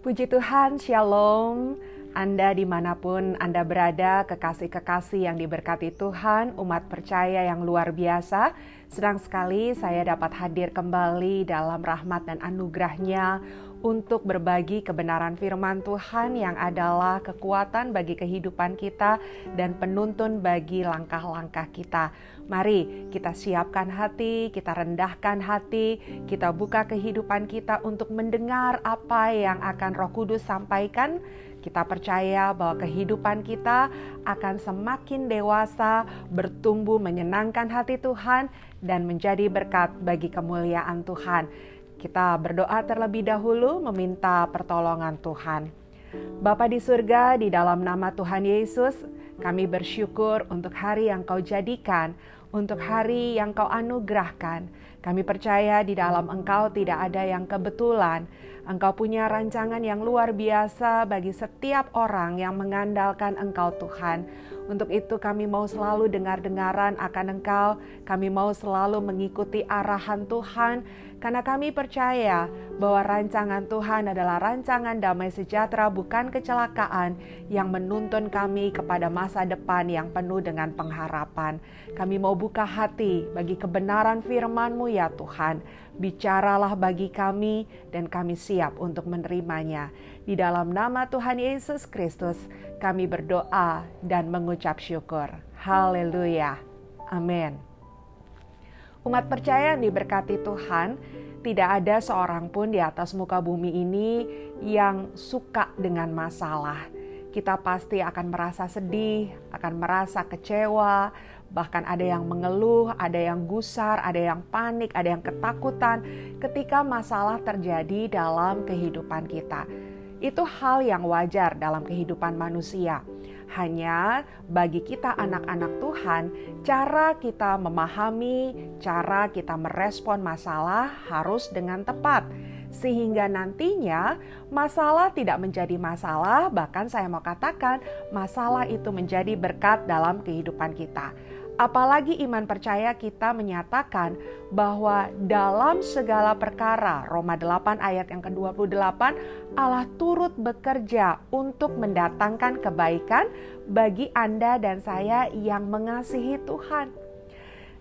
Puji Tuhan, Shalom. Anda dimanapun Anda berada, kekasih-kekasih yang diberkati Tuhan, umat percaya yang luar biasa. Senang sekali saya dapat hadir kembali dalam rahmat dan anugerah-Nya untuk berbagi kebenaran firman Tuhan yang adalah kekuatan bagi kehidupan kita dan penuntun bagi langkah-langkah kita. Mari kita siapkan hati, kita rendahkan hati, kita buka kehidupan kita untuk mendengar apa yang akan Roh Kudus sampaikan. Kita percaya bahwa kehidupan kita akan semakin dewasa, bertumbuh menyenangkan hati Tuhan, dan menjadi berkat bagi kemuliaan Tuhan. Kita berdoa terlebih dahulu meminta pertolongan Tuhan. Bapa di surga, di dalam nama Tuhan Yesus, kami bersyukur untuk hari yang Kau jadikan, untuk hari yang Kau anugerahkan. Kami percaya di dalam Engkau tidak ada yang kebetulan. Engkau punya rancangan yang luar biasa bagi setiap orang yang mengandalkan Engkau Tuhan. Untuk itu kami mau selalu dengar-dengaran akan Engkau. Kami mau selalu mengikuti arahan Tuhan. Karena kami percaya bahwa rancangan Tuhan adalah rancangan damai sejahtera, bukan kecelakaan, yang menuntun kami kepada masa depan yang penuh dengan pengharapan. Kami mau buka hati bagi kebenaran firman-Mu ya Tuhan. Bicaralah bagi kami dan kami siap untuk menerimanya. Di dalam nama Tuhan Yesus Kristus kami berdoa dan mengucap syukur. Haleluya. Amin. Umat percaya yang diberkati Tuhan, tidak ada seorang pun di atas muka bumi ini yang suka dengan masalah. Kita pasti akan merasa sedih, akan merasa kecewa, bahkan ada yang mengeluh, ada yang gusar, ada yang panik, ada yang ketakutan ketika masalah terjadi dalam kehidupan kita. Itu hal yang wajar dalam kehidupan manusia. Hanya bagi kita anak-anak Tuhan, cara kita memahami, cara kita merespon masalah harus dengan tepat. Sehingga nantinya masalah tidak menjadi masalah, bahkan saya mau katakan masalah itu menjadi berkat dalam kehidupan kita. Apalagi iman percaya kita menyatakan bahwa dalam segala perkara, Roma 8 ayat yang ke-28, Allah turut bekerja untuk mendatangkan kebaikan bagi Anda dan saya yang mengasihi Tuhan.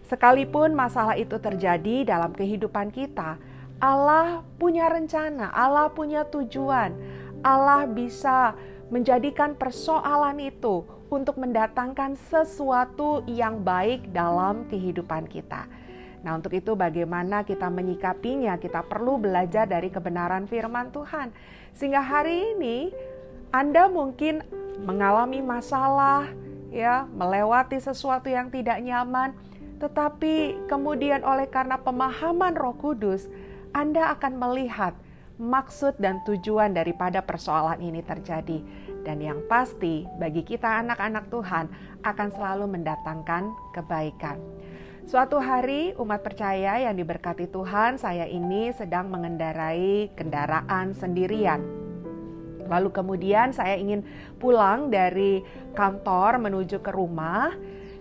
Sekalipun masalah itu terjadi dalam kehidupan kita, Allah punya rencana, Allah punya tujuan. Allah bisa menjadikan persoalan itu untuk mendatangkan sesuatu yang baik dalam kehidupan kita. Nah, untuk itu bagaimana kita menyikapinya? Kita perlu belajar dari kebenaran firman Tuhan. Sehingga hari ini Anda mungkin mengalami masalah, ya, melewati sesuatu yang tidak nyaman, tetapi kemudian oleh karena pemahaman Roh Kudus, Anda akan melihat maksud dan tujuan daripada persoalan ini terjadi. Dan yang pasti bagi kita anak-anak Tuhan akan selalu mendatangkan kebaikan. Suatu hari umat percaya yang diberkati Tuhan, saya ini sedang mengendarai kendaraan sendirian. Lalu kemudian saya ingin pulang dari kantor menuju ke rumah.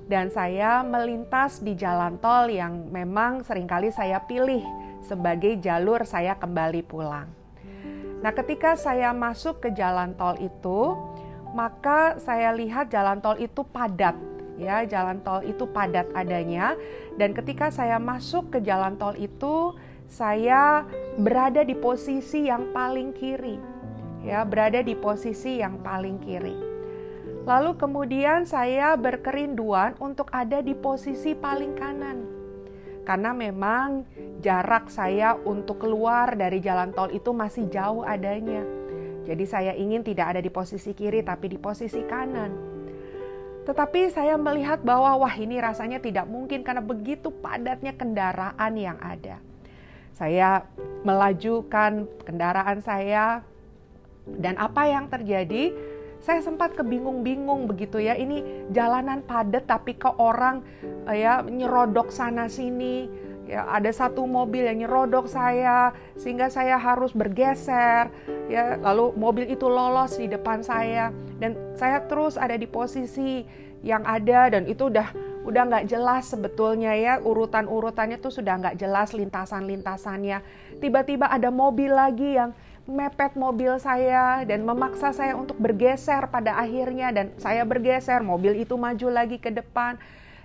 Dan saya melintas di jalan tol yang memang seringkali saya pilih sebagai jalur saya kembali pulang. Nah, ketika saya masuk ke jalan tol itu, maka saya lihat jalan tol itu padat, ya, jalan tol itu padat adanya. Dan ketika saya masuk ke jalan tol itu, saya berada di posisi yang paling kiri, ya, berada di posisi yang paling kiri. Lalu kemudian saya berkerinduan untuk ada di posisi paling kanan. Karena memang jarak saya untuk keluar dari jalan tol itu masih jauh adanya. Jadi saya ingin tidak ada di posisi kiri tapi di posisi kanan. Tetapi saya melihat bahwa wah, ini rasanya tidak mungkin karena begitu padatnya kendaraan yang ada. Saya melajukan kendaraan saya dan apa yang terjadi? Saya sempat kebingung-bingung begitu ya, ini jalanan padat tapi kok orang ya nyerodok sana sini. Ya, ada satu mobil yang nyerodok saya sehingga saya harus bergeser. Ya, lalu mobil itu lolos di depan saya dan saya terus ada di posisi yang ada dan itu udah udah nggak jelas sebetulnya ya, urutan-urutannya tuh sudah nggak jelas, lintasan-lintasannya. Tiba-tiba ada mobil lagi yang mepet mobil saya dan memaksa saya untuk bergeser pada akhirnya, dan saya bergeser, mobil itu maju lagi ke depan.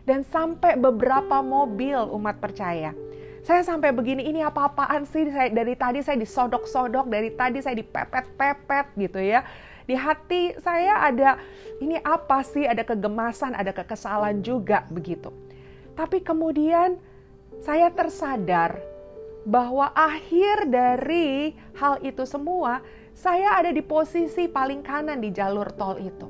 Dan sampai beberapa mobil, umat percaya. Saya sampai begini, ini apa-apaan sih? Dari tadi saya disodok-sodok, dari tadi saya dipepet-pepet gitu ya. Di hati saya ada, ini apa sih? Ada kegemasan, ada kekesalan juga begitu. Tapi kemudian saya tersadar bahwa akhir dari hal itu semua, saya ada di posisi paling kanan di jalur tol itu.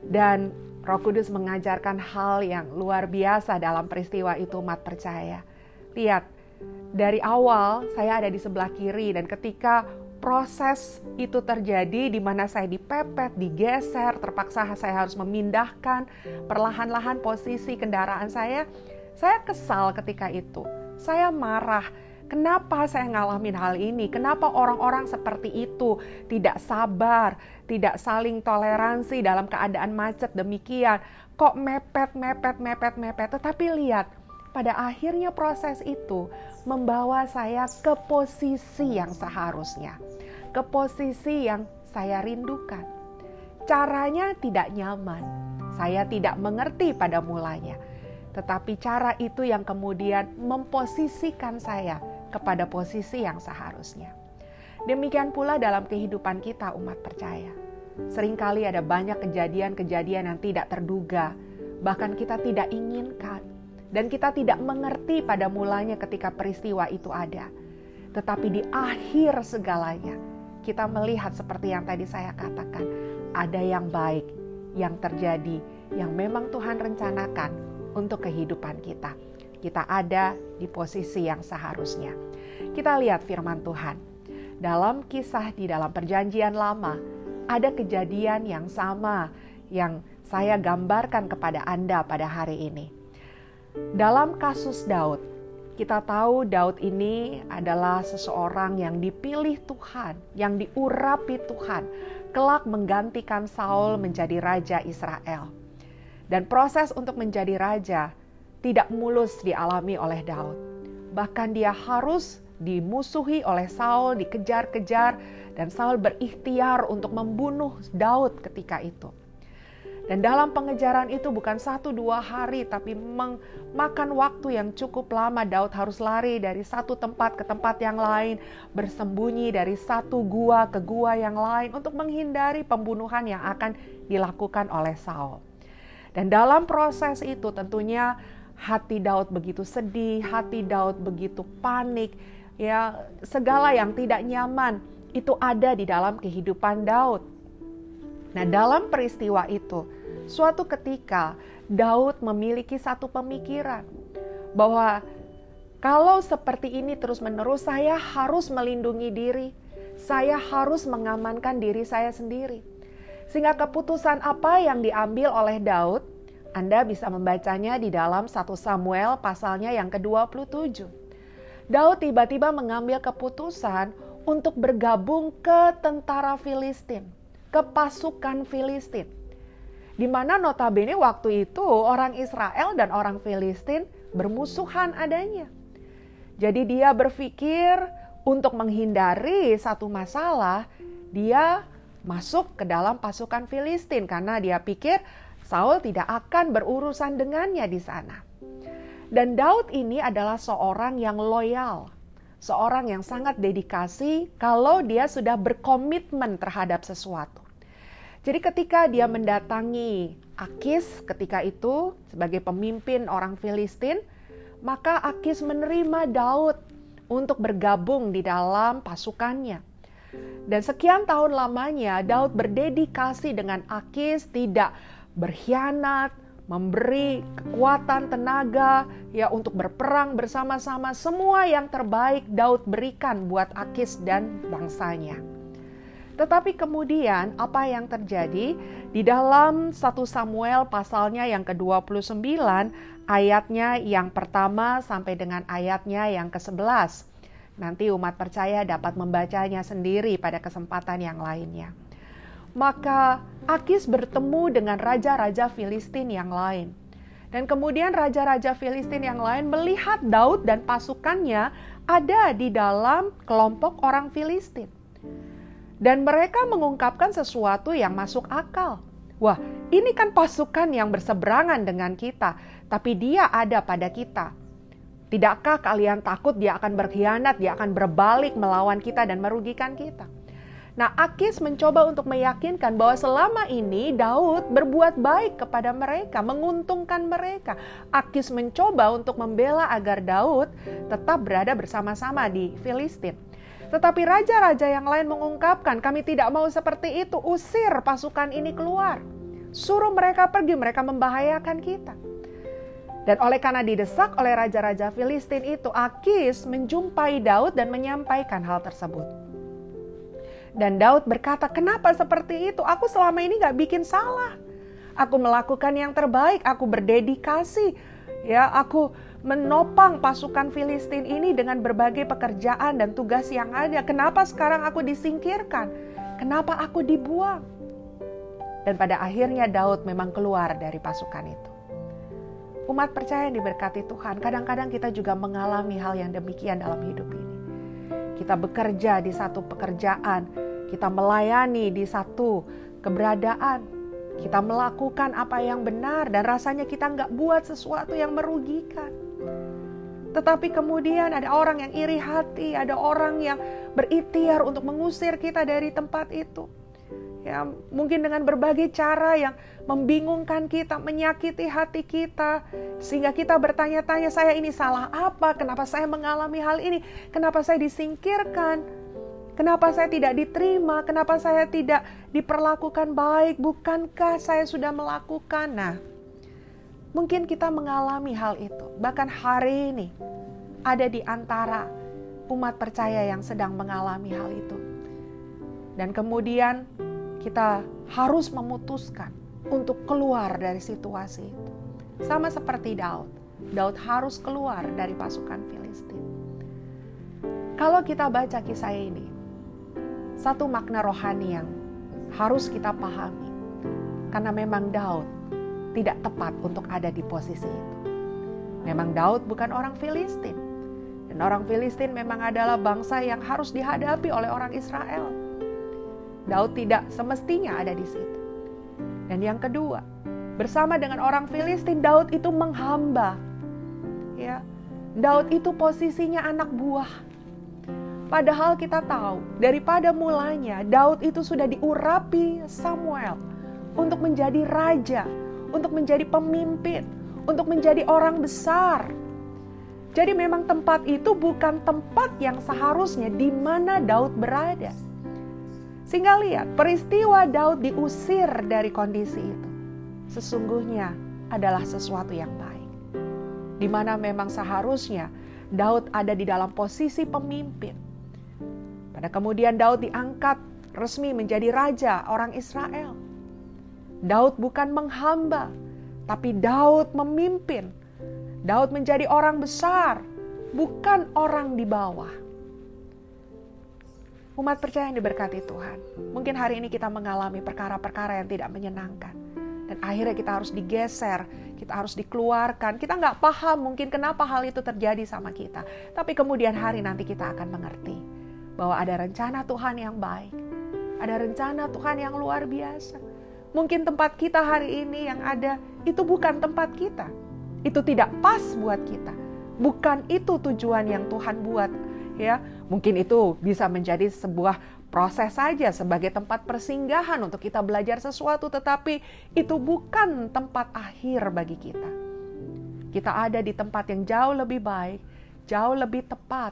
Dan Roh Kudus mengajarkan hal yang luar biasa dalam peristiwa itu, umat percaya. Lihat, dari awal saya ada di sebelah kiri, dan ketika proses itu terjadi di mana saya dipepet, digeser, terpaksa saya harus memindahkan perlahan-lahan posisi kendaraan saya kesal ketika itu. Saya marah. Kenapa saya ngalamin hal ini? Kenapa orang-orang seperti itu tidak sabar, tidak saling toleransi dalam keadaan macet demikian? Kok mepet. Tetapi lihat, pada akhirnya proses itu membawa saya ke posisi yang seharusnya, ke posisi yang saya rindukan. Caranya tidak nyaman, saya tidak mengerti pada mulanya, tetapi cara itu yang kemudian memposisikan saya kepada posisi yang seharusnya. Demikian pula dalam kehidupan kita, umat percaya. Seringkali ada banyak kejadian-kejadian yang tidak terduga, bahkan kita tidak inginkan. Dan kita tidak mengerti pada mulanya ketika peristiwa itu ada. Tetapi di akhir segalanya, kita melihat seperti yang tadi saya katakan, ada yang baik yang terjadi, yang memang Tuhan rencanakan untuk kehidupan kita. Kita ada di posisi yang seharusnya. Kita lihat firman Tuhan. Dalam kisah di dalam Perjanjian Lama, ada kejadian yang sama yang saya gambarkan kepada Anda pada hari ini. Dalam kasus Daud, kita tahu Daud ini adalah seseorang yang dipilih Tuhan, yang diurapi Tuhan, kelak menggantikan Saul menjadi raja Israel. Dan proses untuk menjadi raja tidak mulus dialami oleh Daud. Bahkan dia harus dimusuhi oleh Saul, dikejar-kejar, dan Saul berikhtiar untuk membunuh Daud ketika itu. Dan dalam pengejaran itu bukan 1-2 hari, tapi memakan waktu yang cukup lama. Daud harus lari dari satu tempat ke tempat yang lain, bersembunyi dari satu gua ke gua yang lain untuk menghindari pembunuhan yang akan dilakukan oleh Saul. Dan dalam proses itu tentunya hati Daud begitu sedih, hati Daud begitu panik, ya segala yang tidak nyaman itu ada di dalam kehidupan Daud. Nah, dalam peristiwa itu, suatu ketika Daud memiliki satu pemikiran bahwa kalau seperti ini terus-menerus, saya harus melindungi diri, saya harus mengamankan diri saya sendiri. Sehingga keputusan apa yang diambil oleh Daud, Anda bisa membacanya di dalam 1 Samuel pasalnya yang ke-27. Daud tiba-tiba mengambil keputusan untuk bergabung ke tentara Filistin, ke pasukan Filistin. Di mana notabene waktu itu orang Israel dan orang Filistin bermusuhan adanya. Jadi dia berpikir untuk menghindari satu masalah, dia masuk ke dalam pasukan Filistin karena dia pikir Saul tidak akan berurusan dengannya di sana. Dan Daud ini adalah seorang yang loyal, seorang yang sangat dedikasi kalau dia sudah berkomitmen terhadap sesuatu. Jadi ketika dia mendatangi Akis ketika itu sebagai pemimpin orang Filistin, maka Akis menerima Daud untuk bergabung di dalam pasukannya. Dan sekian tahun lamanya Daud berdedikasi dengan Akis, tidak berkhianat, memberi kekuatan tenaga ya untuk berperang bersama-sama. Semua yang terbaik Daud berikan buat Akis dan bangsanya. Tetapi kemudian apa yang terjadi di dalam 1 Samuel pasalnya yang ke-29 ayatnya yang pertama sampai dengan ayatnya yang ke-11. Nanti umat percaya dapat membacanya sendiri pada kesempatan yang lainnya. Maka Akis bertemu dengan raja-raja Filistin yang lain. Dan kemudian raja-raja Filistin yang lain melihat Daud dan pasukannya ada di dalam kelompok orang Filistin. Dan mereka mengungkapkan sesuatu yang masuk akal. Wah, ini kan pasukan yang berseberangan dengan kita, tapi dia ada pada kita. Tidakkah kalian takut dia akan berkhianat, dia akan berbalik melawan kita dan merugikan kita? Nah, Akis mencoba untuk meyakinkan bahwa selama ini Daud berbuat baik kepada mereka, menguntungkan mereka. Akis mencoba untuk membela agar Daud tetap berada bersama-sama di Filistin. Tetapi raja-raja yang lain mengungkapkan, kami tidak mau seperti itu, usir pasukan ini keluar. Suruh mereka pergi, mereka membahayakan kita. Dan oleh karena didesak oleh raja-raja Filistin itu, Akis menjumpai Daud dan menyampaikan hal tersebut. Dan Daud berkata, kenapa seperti itu? Aku selama ini gak bikin salah. Aku melakukan yang terbaik, aku berdedikasi. Ya, aku menopang pasukan Filistin ini dengan berbagai pekerjaan dan tugas yang ada. Kenapa sekarang aku disingkirkan? Kenapa aku dibuang? Dan pada akhirnya Daud memang keluar dari pasukan itu. Umat percaya yang diberkati Tuhan, kadang-kadang kita juga mengalami hal yang demikian dalam hidup ini. Kita bekerja di satu pekerjaan, kita melayani di satu keberadaan, kita melakukan apa yang benar dan rasanya kita nggak buat sesuatu yang merugikan. Tetapi kemudian ada orang yang iri hati, ada orang yang berikhtiar untuk mengusir kita dari tempat itu. Ya, mungkin dengan berbagai cara yang membingungkan kita, menyakiti hati kita, sehingga kita bertanya-tanya, saya ini salah apa? Kenapa saya mengalami hal ini? Kenapa saya disingkirkan? Kenapa saya tidak diterima? Kenapa saya tidak diperlakukan baik? Bukankah saya sudah melakukan? Nah, mungkin kita mengalami hal itu. Bahkan hari ini ada di antara umat percaya yang sedang mengalami hal itu. Dan kemudian kita harus memutuskan untuk keluar dari situasi itu. Sama seperti Daud. Daud harus keluar dari pasukan Filistin. Kalau kita baca kisah ini, satu makna rohani yang harus kita pahami. Karena memang Daud tidak tepat untuk ada di posisi itu. Memang Daud bukan orang Filistin. Dan orang Filistin memang adalah bangsa yang harus dihadapi oleh orang Israel. Daud tidak semestinya ada di situ. Dan yang kedua, bersama dengan orang Filistin, Daud itu menghamba. Ya, Daud itu posisinya anak buah. Padahal kita tahu, daripada mulanya, Daud itu sudah diurapi Samuel untuk menjadi raja, untuk menjadi pemimpin, untuk menjadi orang besar. Jadi memang tempat itu bukan tempat yang seharusnya di mana Daud berada. Sehingga lihat, peristiwa Daud diusir dari kondisi itu sesungguhnya adalah sesuatu yang baik. Di mana memang seharusnya Daud ada di dalam posisi pemimpin. Pada kemudian Daud diangkat resmi menjadi raja orang Israel. Daud bukan menghamba, tapi Daud memimpin. Daud menjadi orang besar, bukan orang di bawah. Umat percaya yang diberkati Tuhan, mungkin hari ini kita mengalami perkara-perkara yang tidak menyenangkan. Dan akhirnya kita harus digeser, kita harus dikeluarkan. Kita nggak paham mungkin kenapa hal itu terjadi sama kita. Tapi kemudian hari nanti kita akan mengerti bahwa ada rencana Tuhan yang baik. Ada rencana Tuhan yang luar biasa. Mungkin tempat kita hari ini yang ada, itu bukan tempat kita. Itu tidak pas buat kita. Bukan itu tujuan yang Tuhan buat. Ya, mungkin itu bisa menjadi sebuah proses saja sebagai tempat persinggahan untuk kita belajar sesuatu, tetapi itu bukan tempat akhir bagi kita. Kita ada di tempat yang jauh lebih baik, jauh lebih tepat,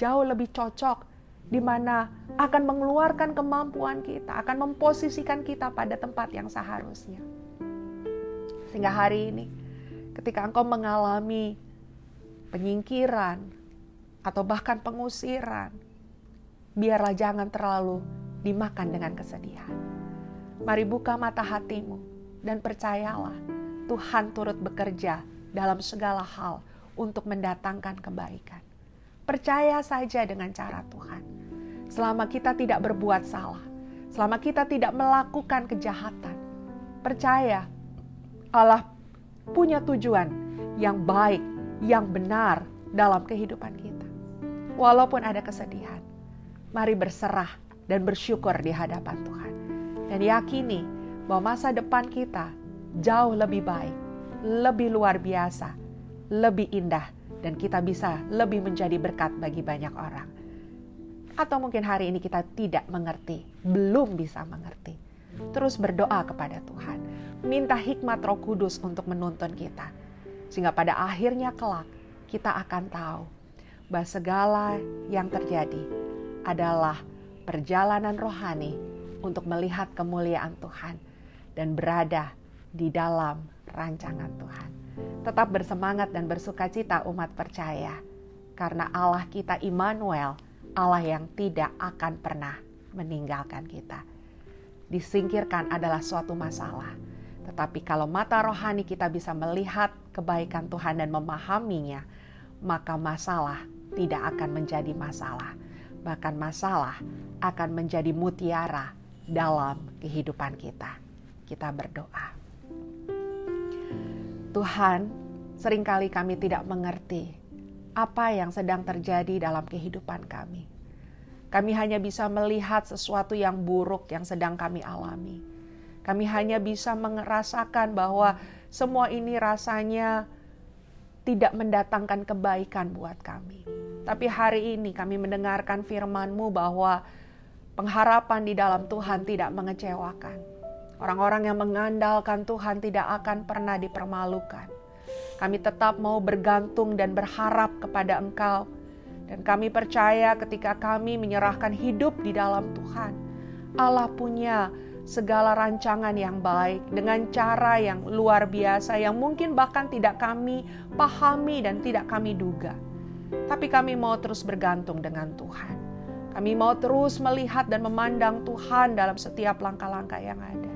jauh lebih cocok, di mana akan mengeluarkan kemampuan kita, akan memposisikan kita pada tempat yang seharusnya. Sehingga hari ini, ketika engkau mengalami penyingkiran, atau bahkan pengusiran, biarlah jangan terlalu dimakan dengan kesedihan. Mari buka mata hatimu dan percayalah Tuhan turut bekerja dalam segala hal untuk mendatangkan kebaikan. Percaya saja dengan cara Tuhan. Selama kita tidak berbuat salah, selama kita tidak melakukan kejahatan, percaya Allah punya tujuan yang baik, yang benar dalam kehidupan kita. Walaupun ada kesedihan, mari berserah dan bersyukur di hadapan Tuhan. Dan yakini bahwa masa depan kita jauh lebih baik, lebih luar biasa, lebih indah, dan kita bisa lebih menjadi berkat bagi banyak orang. Atau mungkin hari ini kita tidak mengerti, belum bisa mengerti. Terus berdoa kepada Tuhan, minta hikmat Roh Kudus untuk menuntun kita. Sehingga pada akhirnya kelak kita akan tahu bahwa segala yang terjadi adalah perjalanan rohani untuk melihat kemuliaan Tuhan dan berada di dalam rancangan Tuhan. Tetap bersemangat dan bersukacita umat percaya, karena Allah kita Immanuel, Allah yang tidak akan pernah meninggalkan kita. Disingkirkan adalah suatu masalah, tetapi kalau mata rohani kita bisa melihat kebaikan Tuhan dan memahaminya, maka masalah tidak akan menjadi masalah. Bahkan masalah akan menjadi mutiara dalam kehidupan kita. Kita berdoa. Tuhan, seringkali kami tidak mengerti apa yang sedang terjadi dalam kehidupan kami. Kami hanya bisa melihat sesuatu yang buruk yang sedang kami alami. Kami hanya bisa merasakan bahwa semua ini rasanya tidak mendatangkan kebaikan buat kami. Tapi hari ini kami mendengarkan firman-Mu bahwa pengharapan di dalam Tuhan tidak mengecewakan. Orang-orang yang mengandalkan Tuhan tidak akan pernah dipermalukan. Kami tetap mau bergantung dan berharap kepada Engkau. Dan kami percaya ketika kami menyerahkan hidup di dalam Tuhan, Allah punya segala rancangan yang baik dengan cara yang luar biasa yang mungkin bahkan tidak kami pahami dan tidak kami duga. Tapi kami mau terus bergantung dengan Tuhan. Kami mau terus melihat dan memandang Tuhan dalam setiap langkah-langkah yang ada.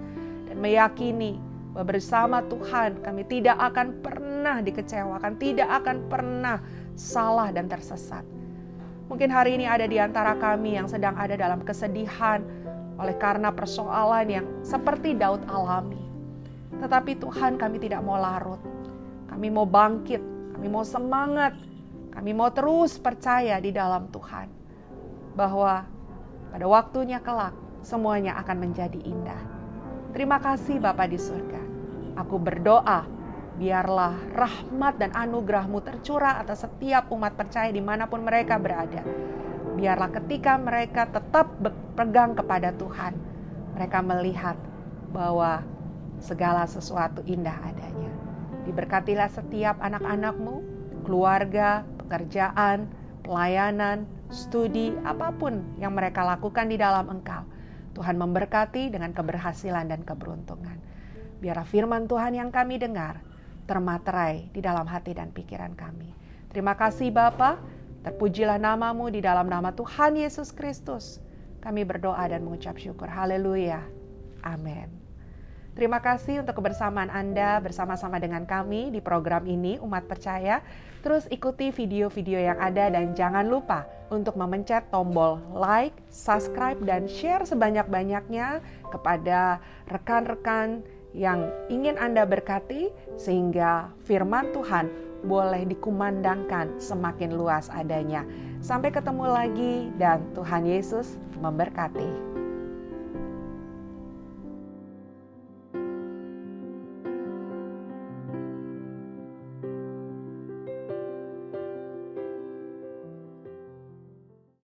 Dan meyakini bahwa bersama Tuhan kami tidak akan pernah dikecewakan, tidak akan pernah salah dan tersesat. Mungkin hari ini ada di antara kami yang sedang ada dalam kesedihan oleh karena persoalan yang seperti Daud alami. Tetapi Tuhan, kami tidak mau larut. Kami mau bangkit, kami mau semangat, kami mau terus percaya di dalam Tuhan. Bahwa pada waktunya kelak semuanya akan menjadi indah. Terima kasih Bapa di surga. Aku berdoa, biarlah rahmat dan anugerah-Mu tercurah atas setiap umat percaya dimanapun mereka berada. Biarlah ketika mereka tetap berpegang kepada Tuhan, mereka melihat bahwa segala sesuatu indah adanya. Diberkatilah setiap anak-anak-Mu, keluarga, pekerjaan, pelayanan, studi, apapun yang mereka lakukan di dalam Engkau. Tuhan memberkati dengan keberhasilan dan keberuntungan. Biarlah firman Tuhan yang kami dengar termaterai di dalam hati dan pikiran kami. Terima kasih Bapa, terpujilah nama-Mu di dalam nama Tuhan Yesus Kristus. Kami berdoa dan mengucap syukur. Haleluya. Amin. Terima kasih untuk kebersamaan Anda bersama-sama dengan kami di program ini Umat Percaya. Terus ikuti video-video yang ada dan jangan lupa untuk memencet tombol like, subscribe, dan share sebanyak-banyaknya kepada rekan-rekan yang ingin Anda berkati sehingga firman Tuhan boleh dikumandangkan semakin luas adanya. Sampai ketemu lagi dan Tuhan Yesus memberkati.